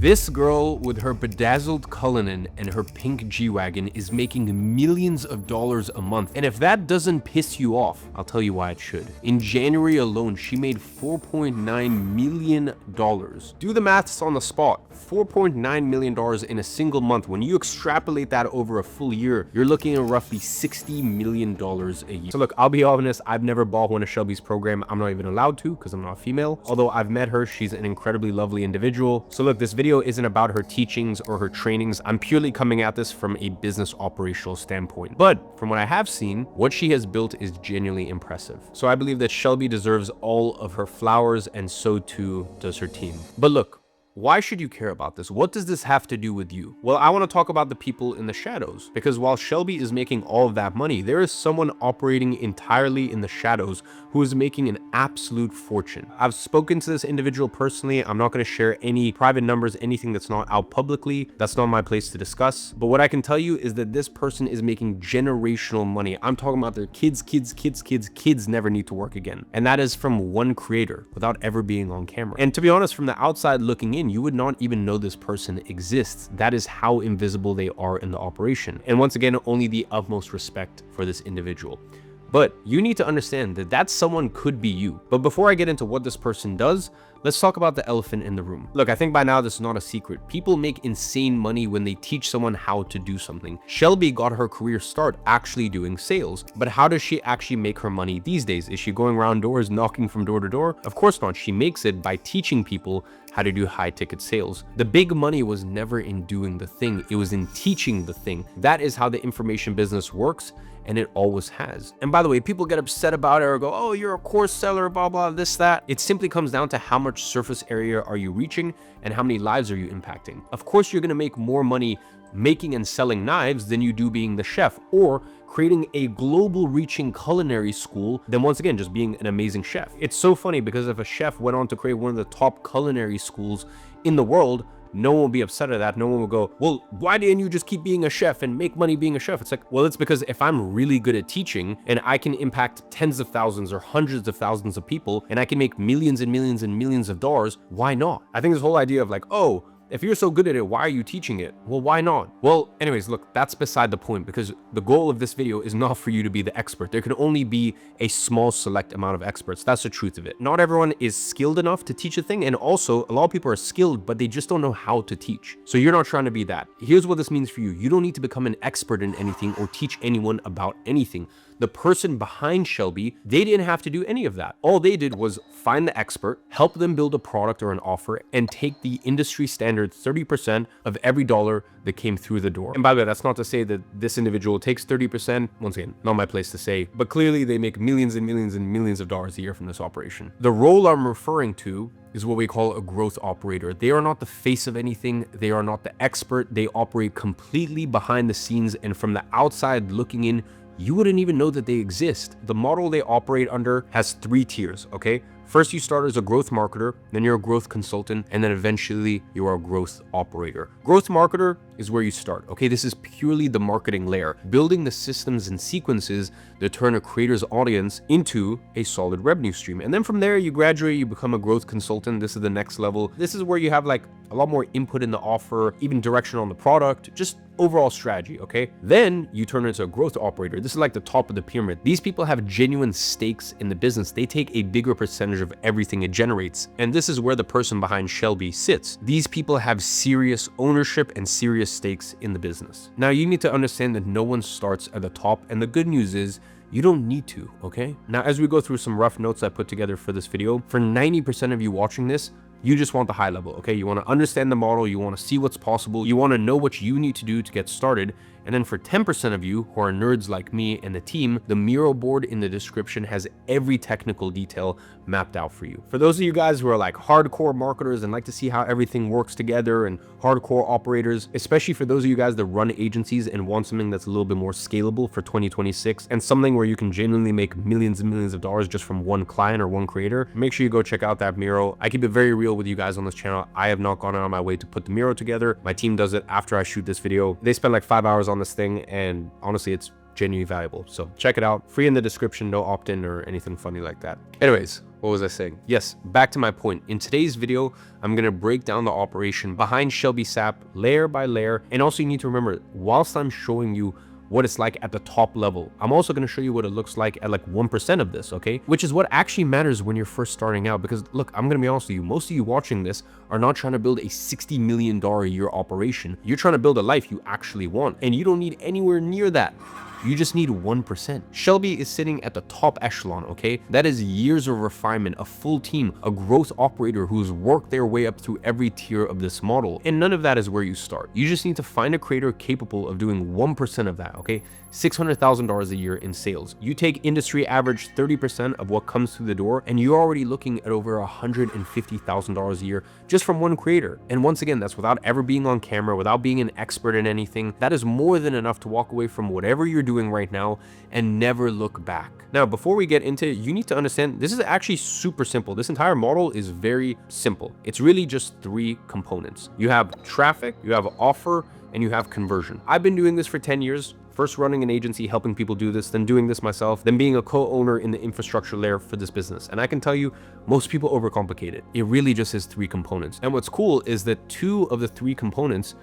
This girl with her bedazzled Cullinan and her pink G-Wagon is making millions of dollars a month. And if that doesn't piss you off, I'll tell you why it should. In January alone, she made $4.9 million. Do the maths on the spot. $4.9 million in a single month. When you extrapolate that over a full year, you're looking at roughly $60 million a year. So look, I'll be honest, I've never bought one of Shelby's program. I'm not even allowed to because I'm not female. Although I've met her, she's an incredibly lovely individual. So look, this video isn't about her teachings or her trainings. I'm purely coming at this from a business operational standpoint. But from what I have seen, what she has built is genuinely impressive. So I believe that Shelby deserves all of her flowers, and so too does her team. But look, why should you care about this? What does this have to do with you? Well, I want to talk about the people in the shadows, because while Shelby is making all of that money, there is someone operating entirely in the shadows who is making an absolute fortune. I've spoken to this individual personally. I'm not going to share any private numbers, anything that's not out publicly. That's not my place to discuss. But what I can tell you is that this person is making generational money. I'm talking about their kids never need to work again. And that is from one creator without ever being on camera. And to be honest, from the outside looking in, you would not even know this person exists. That is how invisible they are in the operation. And once again, only the utmost respect for this individual. But you need to understand that that someone could be you. But before I get into what this person does, let's talk about the elephant in the room. Look, I think by now this is not a secret. People make insane money when they teach someone how to do something. Shelby got her career start actually doing sales. But how does she actually make her money these days? Is she going around doors, knocking from door to door? Of course not. She makes it by teaching people how to do high ticket sales. The big money was never in doing the thing. It was in teaching the thing. That is how the information business works, and it always has. And by the way, people get upset about it or go, oh, you're a course seller, blah, blah, this, that. It simply comes down to how much surface area are you reaching and how many lives are you impacting. Of course, you're gonna make more money making and selling knives than you do being the chef, or creating a global reaching culinary school than, once again, just being an amazing chef. It's so funny because if a chef went on to create one of the top culinary schools in the world, no one will be upset at that. No one will go, well, why didn't you just keep being a chef and make money being a chef? It's like, well, it's because if I'm really good at teaching and I can impact tens of thousands or hundreds of thousands of people and I can make millions and millions and millions of dollars, why not? I think this whole idea of like, oh, if you're so good at it, why are you teaching it? Well, why not? Well, anyways, look, that's beside the point, because the goal of this video is not for you to be the expert. There can only be a small select amount of experts. That's the truth of it. Not everyone is skilled enough to teach a thing. And also a lot of people are skilled, but they just don't know how to teach. So you're not trying to be that. Here's what this means for you. You don't need to become an expert in anything or teach anyone about anything. The person behind Shelby, they didn't have to do any of that. All they did was find the expert, help them build a product or an offer, and take the industry standard 30% of every dollar that came through the door. And by the way, that's not to say that this individual takes 30%. Once again, not my place to say, but clearly they make millions and millions and millions of dollars a year from this operation. The role I'm referring to is what we call a growth operator. They are not the face of anything. They are not the expert. They operate completely behind the scenes, and from the outside looking in, you wouldn't even know that they exist. The model they operate under has 3 tiers, okay? First, you start as a growth marketer, then you're a growth consultant, and then eventually you are a growth operator. Growth marketer is where you start, okay? This is purely the marketing layer, building the systems and sequences that turn a creator's audience into a solid revenue stream. And then from there, you graduate, you become a growth consultant. This is the next level. This is where you have like a lot more input in the offer, even direction on the product, just overall strategy, okay? Then you turn into a growth operator. This is like the top of the pyramid. These people have genuine stakes in the business. They take a bigger percentage of everything it generates. And this is where the person behind Shelby sits. These people have serious ownership and serious stakes in the business. Now, you need to understand that no one starts at the top, and the good news is you don't need to, okay? Now, as we go through some rough notes I put together for this video, for 90% of you watching this, you just want the high level, okay? You want to understand the model, you want to see what's possible, you want to know what you need to do to get started. And then for 10% of you who are nerds like me and the team, the Miro board in the description has every technical detail mapped out for you. For those of you guys who are like hardcore marketers and like to see how everything works together, and hardcore operators, especially for those of you guys that run agencies and want something that's a little bit more scalable for 2026 and something where you can genuinely make millions and millions of dollars just from one client or one creator, make sure you go check out that Miro. I keep it very real with you guys on this channel. I have not gone out of my way to put the Miro together. My team does it after I shoot this video. They spend like 5 hours on this thing, and honestly, it's genuinely valuable. So check it out. Free in the description, no opt-in or anything funny like that. Anyways, what was I saying? Yes, back to my point. In today's video, I'm going to break down the operation behind Shelby Sapp layer by layer. And also you need to remember, whilst I'm showing you what it's like at the top level, I'm also going to show you what it looks like at like 1% of this, okay? Which is what actually matters when you're first starting out. Because look, I'm going to be honest with you, most of you watching this are not trying to build a $60 million a year operation. You're trying to build a life you actually want, and you don't need anywhere near that. You just need 1%. Shelby is sitting at the top echelon, okay? That is years of refinement, a full team, a growth operator who's worked their way up through every tier of this model. And none of that is where you start. You just need to find a creator capable of doing 1% of that, okay? $600,000 a year in sales. You take industry average 30% of what comes through the door, and you're already looking at over $150,000 a year just from one creator. And once again, that's without ever being on camera, without being an expert in anything. That is more than enough to walk away from whatever you're doing right now and never look back. Now, before we get into it, you need to understand this is actually super simple. This entire model is very simple. It's really just 3 components. You have traffic, you have offer, and you have conversion. I've been doing this for 10 years. First running an agency, helping people do this, then doing this myself, then being a co-owner in the infrastructure layer for this business. And I can tell you, most people overcomplicate it. It really just has 3 components. And what's cool is that 2 of the 3 components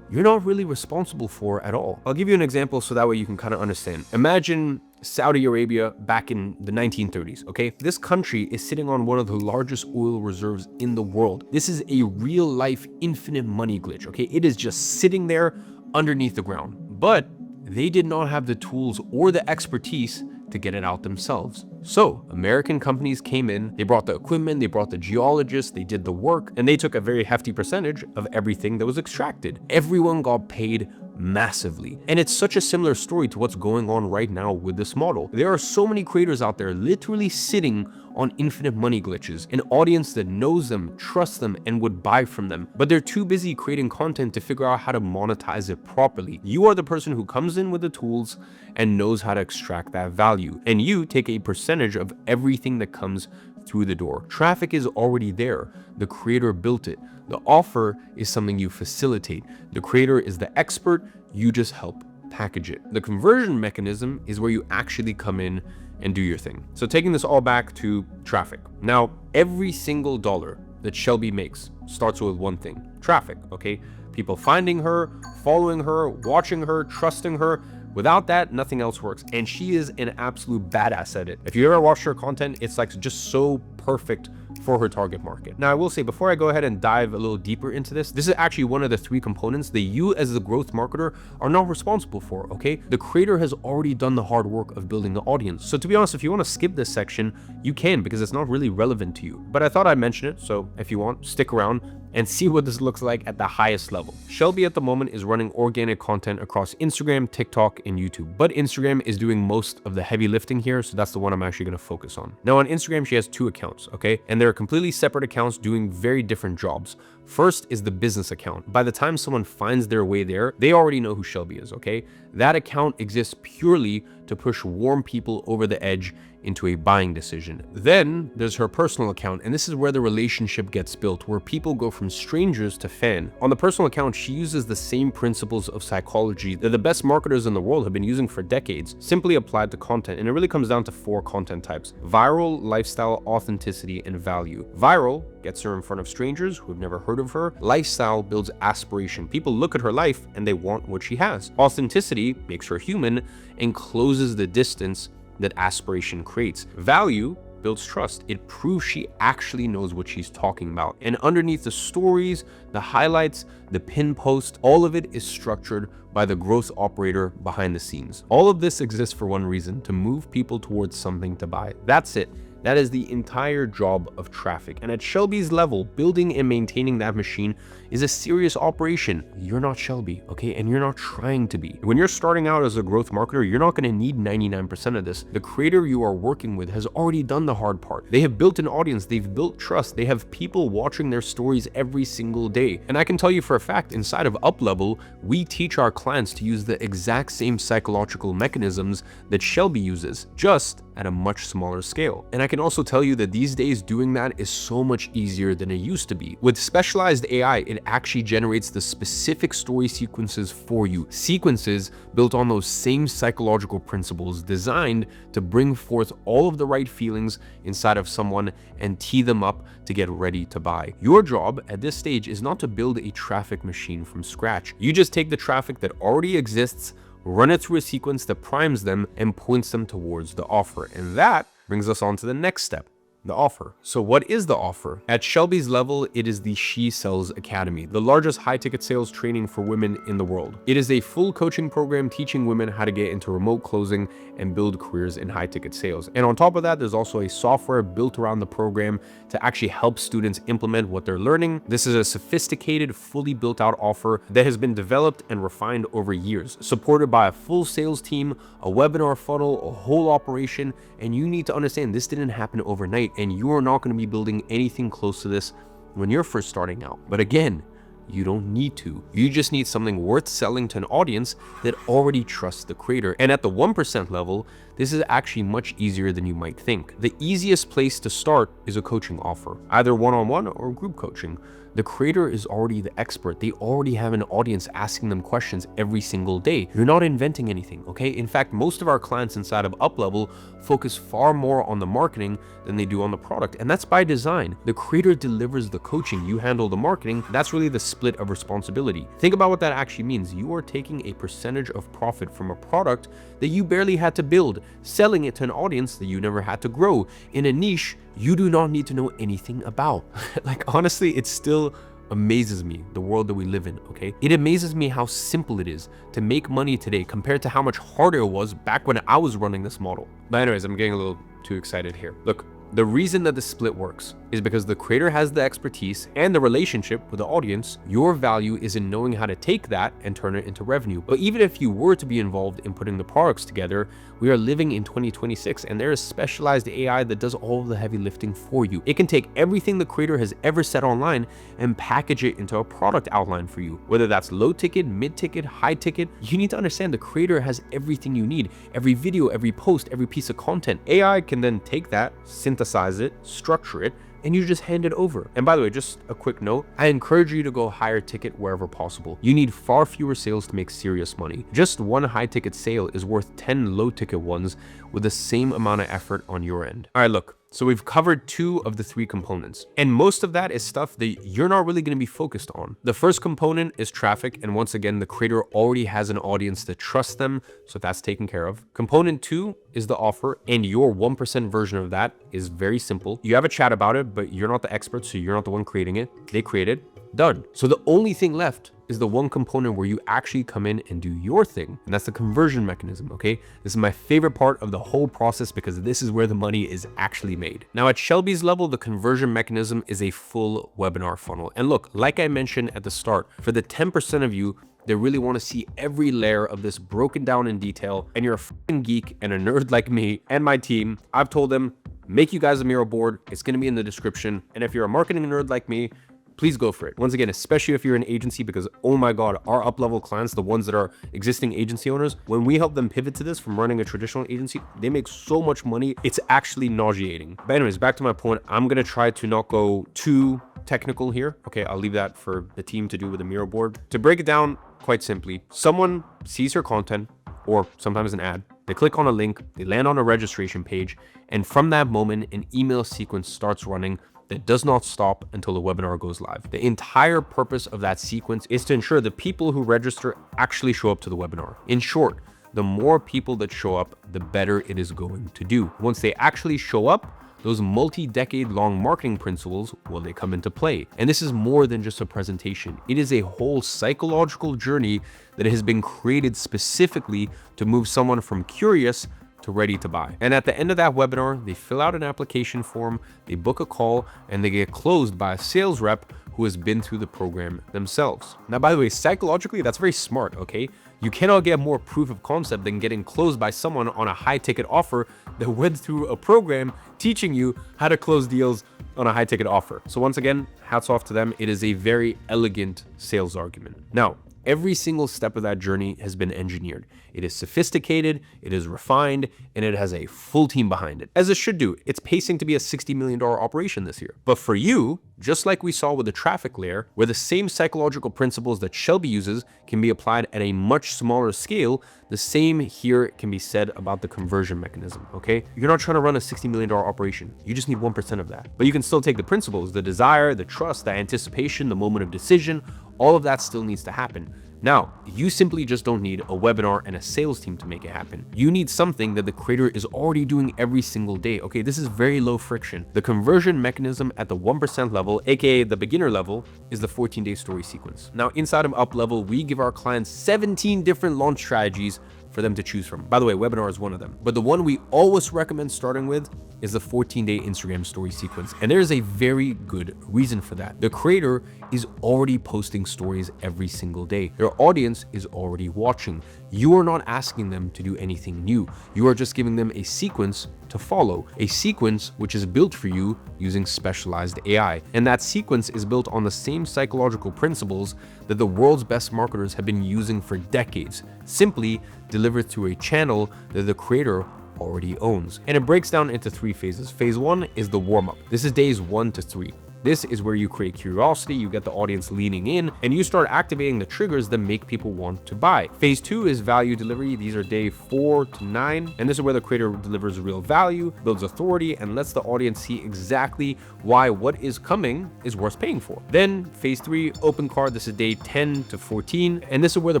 you're not really responsible for at all. I'll give you an example so that way you can kind of understand. Imagine Saudi Arabia back in the 1930s, okay? This country is sitting on one of the largest oil reserves in the world. This is a real life infinite money glitch, okay? It is just sitting there underneath the ground. But they did not have the tools or the expertise to get it out themselves. So American companies came in, they brought the equipment, they brought the geologists, they did the work, and they took a very hefty percentage of everything that was extracted. Everyone got paid massively. And it's such a similar story to what's going on right now with this model. There are so many creators out there literally sitting on infinite money glitches, an audience that knows them, trusts them, and would buy from them. But they're too busy creating content to figure out how to monetize it properly. You are the person who comes in with the tools and knows how to extract that value. And you take a percentage of everything that comes through the door. Traffic is already there. The creator built it. The offer is something you facilitate. The creator is the expert. You just help package it. The conversion mechanism is where you actually come in and do your thing. So taking this all back to traffic. Now, every single dollar that Shelby makes starts with one thing: traffic, okay? People finding her, following her, watching her, trusting her. Without that, nothing else works. And she is an absolute badass at it. If you ever watched her content, it's like just so perfect for her target market. Now, I will say, before I go ahead and dive a little deeper into this is actually one of the 3 components that you as the growth marketer are not responsible for, okay? The creator has already done the hard work of building the audience. So to be honest, if you want to skip this section, you can, because it's not really relevant to you. But I thought I'd mention it, so if you want, stick around and see what this looks like at the highest level. Shelby at the moment is running organic content across Instagram, TikTok, and YouTube. But Instagram is doing most of the heavy lifting here, so that's the one I'm actually going to focus on. Now on Instagram, she has 2 accounts, okay? And they're completely separate accounts doing very different jobs. First is the business account. By the time someone finds their way there, they already know who Shelby is, okay? That account exists purely to push warm people over the edge into a buying decision. Then there's her personal account, and this is where the relationship gets built, where people go from strangers to fan. On the personal account, she uses the same principles of psychology that the best marketers in the world have been using for decades, simply applied to content. And it really comes down to 4 content types: viral, lifestyle, authenticity, and value. Viral gets her in front of strangers who have never heard of her. Lifestyle builds aspiration. People look at her life and they want what she has. Authenticity makes her human and closes the distance that aspiration creates. Value builds trust. It proves she actually knows what she's talking about. And underneath the stories, the highlights, the pin post, all of it is structured by the growth operator behind the scenes. All of this exists for one reason: to move people towards something to buy. That's it. That is the entire job of traffic. And at Shelby's level, building and maintaining that machine is a serious operation. You're not Shelby, okay? And you're not trying to be. When you're starting out as a growth marketer, you're not going to need 99% of this. The creator you are working with has already done the hard part. They have built an audience, they've built trust, they have people watching their stories every single day. And I can tell you for a fact, inside of UpLevel, we teach our clients to use the exact same psychological mechanisms that Shelby uses, just at a much smaller scale. And I can also tell you that these days doing that is so much easier than it used to be. With specialized AI, it actually generates the specific story sequences for you. Sequences built on those same psychological principles designed to bring forth all of the right feelings inside of someone and tee them up to get ready to buy. Your job at this stage is not to build a traffic machine from scratch. You just take the traffic that already exists, run it through a sequence that primes them and points them towards the offer. And that brings us on to the next step. The offer. So what is the offer? At Shelby's level, it is the She Sells Academy, the largest high-ticket sales training for women in the world. It is a full coaching program teaching women how to get into remote closing and build careers in high-ticket sales. And on top of that, there's also a software built around the program to actually help students implement what they're learning. This is a sophisticated, fully built out offer that has been developed and refined over years, supported by a full sales team, a webinar funnel, a whole operation. And you need to understand this didn't happen overnight, and you are not going to be building anything close to this when you're first starting out. But again, you don't need to. You just need something worth selling to an audience that already trusts the creator. And at the 1% level, this is actually much easier than you might think. The easiest place to start is a coaching offer, either one-on-one or group coaching. The creator is already the expert. They already have an audience asking them questions every single day. You're not inventing anything, okay? In fact, most of our clients inside of UpLevel focus far more on the marketing than they do on the product, and that's by design. The creator delivers the coaching, you handle the marketing. That's really the split of responsibility. Think about what that actually means. You are taking a percentage of profit from a product that you barely had to build, selling it to an audience that you never had to grow, in a niche you do not need to know anything about. Like, honestly, it still amazes me, the world that we live in, okay? It amazes me how simple it is to make money today compared to how much harder it was back when I was running this model. But anyways, I'm getting a little too excited here. Look, the reason that the split works is because the creator has the expertise and the relationship with the audience. Your value is in knowing how to take that and turn it into revenue. But even if you were to be involved in putting the products together, we are living in 2026 and there is specialized AI that does all of the heavy lifting for you. It can take everything the creator has ever said online and package it into a product outline for you. Whether that's low ticket, mid ticket, high ticket, you need to understand the creator has everything you need. Every video, every post, every piece of content. AI can then take that, synthesize it, structure it, and you just hand it over. And by the way, just a quick note, I encourage you to go higher ticket wherever possible. You need far fewer sales to make serious money. Just one high ticket sale is worth 10 low ticket ones with the same amount of effort on your end. All right, look. So we've covered 2 of the 3 components, and most of that is stuff that you're not really going to be focused on. The first component is traffic, and once again, the creator already has an audience that trusts them, so that's taken care of. Component 2 is the offer, and your 1% version of that is very simple. You have a chat about it, but you're not the expert, so you're not the one creating it. They create it. Done. So the only thing left is the one component where you actually come in and do your thing, and that's the conversion mechanism, okay? This is my favorite part of the whole process because this is where the money is actually made. Now at Shelby's level, the conversion mechanism is a full webinar funnel. And look, like I mentioned at the start, for the 10% of you that really want to see every layer of this broken down in detail, and you're a fucking geek and a nerd like me and my team, I've told them, make you guys a Miro board. It's going to be in the description. And if you're a marketing nerd like me, please go for it. Once again, especially if you're an agency, because oh my God, our UpLevel clients, the ones that are existing agency owners, when we help them pivot to this from running a traditional agency, they make so much money. It's actually nauseating. But anyways, back to my point, I'm going to try to not go too technical here. Okay, I'll leave that for the team to do with the Miro board. To break it down quite simply, someone sees your content, or sometimes an ad, they click on a link, they land on a registration page, and from that moment, an email sequence starts running that does not stop until the webinar goes live. The entire purpose of that sequence is to ensure the people who register actually show up to the webinar. In short, the more people that show up, the better it is going to do. Once they actually show up, those multi-decade long marketing principles, well, they come into play. And this is more than just a presentation. It is a whole psychological journey that has been created specifically to move someone from curious to ready to buy. And at the end of that webinar, they fill out an application form, they book a call, and they get closed by a sales rep who has been through the program themselves. Now, by the way, psychologically, that's very smart, okay? You cannot get more proof of concept than getting closed by someone on a high ticket offer that went through a program teaching you how to close deals on a high ticket offer. So once again, hats off to them. It is a very elegant sales argument. Now, Every single step of that journey has been engineered. It is sophisticated, it is refined, and it has a full team behind it. As it should do. It's pacing to be a $60 million operation this year. But for you, just like we saw with the traffic layer, where the same psychological principles that Shelby uses can be applied at a much smaller scale, the same here can be said about the conversion mechanism, okay? You're not trying to run a $60 million operation. You just need 1% of that. But you can still take the principles, the desire, the trust, the anticipation, the moment of decision, all of that still needs to happen. Now, you simply just don't need a webinar and a sales team to make it happen. You need something that the creator is already doing every single day. Okay, this is very low friction. The conversion mechanism at the 1% level, aka the beginner level, is the 14-day story sequence. Now, inside of Up Level, we give our clients 17 different launch strategies for them to choose from. By the way, webinar is one of them. But the one we always recommend starting with is the 14-day Instagram story sequence. And there's a very good reason for that. The creator is already posting stories every single day. Their audience is already watching. You are not asking them to do anything new. You are just giving them a sequence to follow, a sequence which is built for you using specialized AI. And that sequence is built on the same psychological principles that the world's best marketers have been using for decades, simply delivered through a channel that the creator already owns. And it breaks down into 3 phases. Phase 1 is the warm-up. This is days 1 to 3. This is where you create curiosity, you get the audience leaning in, and you start activating the triggers that make people want to buy. Phase 2 is value delivery. These are day 4 to 9. And this is where the creator delivers real value, builds authority, and lets the audience see exactly why what is coming is worth paying for. Then phase 3, open card. This is day 10 to 14. And this is where the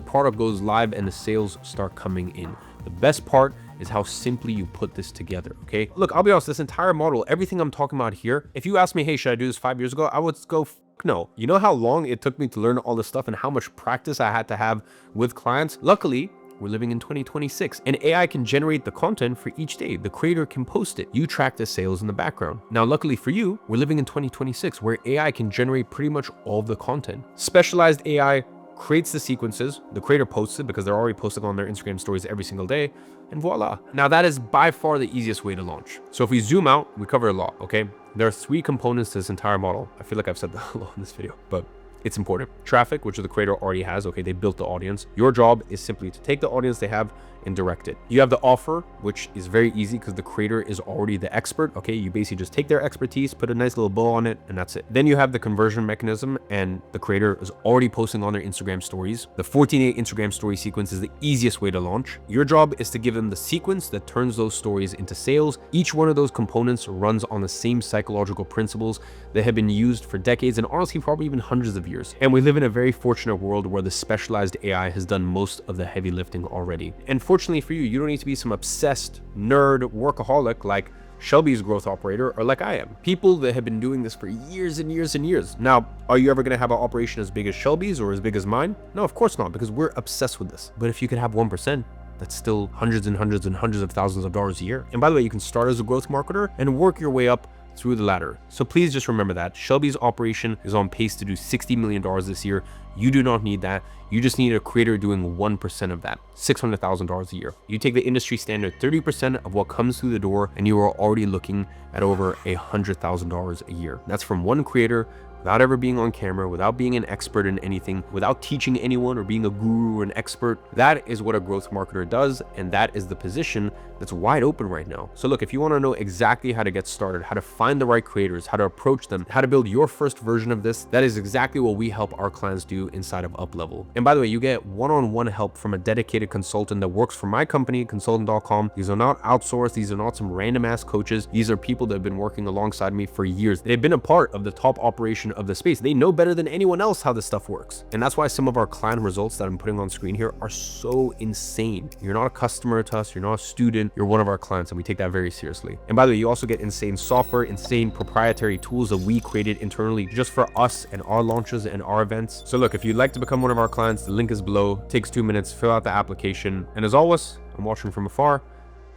product goes live and the sales start coming in. The best part is how simply you put this together, okay? Look, I'll be honest, this entire model, everything I'm talking about here, if you asked me, hey, should I do this 5 years ago? I would go, no. You know how long it took me to learn all this stuff and how much practice I had to have with clients? Luckily, we're living in 2026 and AI can generate the content for each day. The creator can post it. You track the sales in the background. Now, luckily for you, we're living in 2026 where AI can generate pretty much all of the content. Specialized AI creates the sequences, the creator posts it because they're already posting on their Instagram stories every single day, and voila. Now that is by far the easiest way to launch. So if we zoom out, we cover a lot, okay? There are 3 components to this entire model. I feel like I've said that a lot in this video, but it's important. Traffic, which the creator already has, okay, they built the audience. Your job is simply to take the audience they have and direct it. You have the offer, which is very easy because the creator is already the expert, okay? You basically just take their expertise, put a nice little bow on it, and that's it. Then you have the conversion mechanism, and the creator is already posting on their Instagram stories. The 14-day Instagram story sequence is the easiest way to launch. Your job is to give them the sequence that turns those stories into sales. Each one of those components runs on the same psychological principles that have been used for decades, and honestly, probably even hundreds of years. And we live in a very fortunate world where the specialized AI has done most of the heavy lifting already. And fortunately for you, you don't need to be some obsessed nerd workaholic like Shelby's growth operator or like I am. People that have been doing this for years and years and years. Now, are you ever going to have an operation as big as Shelby's or as big as mine? No, of course not, because we're obsessed with this. But if you could have 1%, that's still hundreds and hundreds and hundreds of thousands of dollars a year. And by the way, you can start as a growth marketer and work your way up through the ladder. So please just remember that Shelby's operation is on pace to do $60 million this year. You do not need that. You just need a creator doing 1% of that, $600,000 a year. You take the industry standard 30% of what comes through the door, and you are already looking at over $100,000 a year. That's from one creator, without ever being on camera, without being an expert in anything, without teaching anyone or being a guru or an expert. That is what a growth marketer does, and that is the position that's wide open right now. So look, if you want to know exactly how to get started, how to find the right creators, how to approach them, how to build your first version of this, that is exactly what we help our clients do inside of Up Level. And by the way, you get one-on-one help from a dedicated consultant that works for my company, consultant.com. These are not outsourced. These are not some random ass coaches. These are people that have been working alongside me for years. They've been a part of the top operation of the space. They know better than anyone else how this stuff works. And that's why some of our client results that I'm putting on screen here are so insane. You're not a customer to us, you're not a student, you're one of our clients, and we take that very seriously. And by the way, you also get insane software, insane proprietary tools that we created internally just for us and our launches and our events. So look, if you'd like to become one of our clients, the link is below. It takes 2 minutes, fill out the application. And as always, I'm watching from afar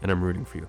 and I'm rooting for you.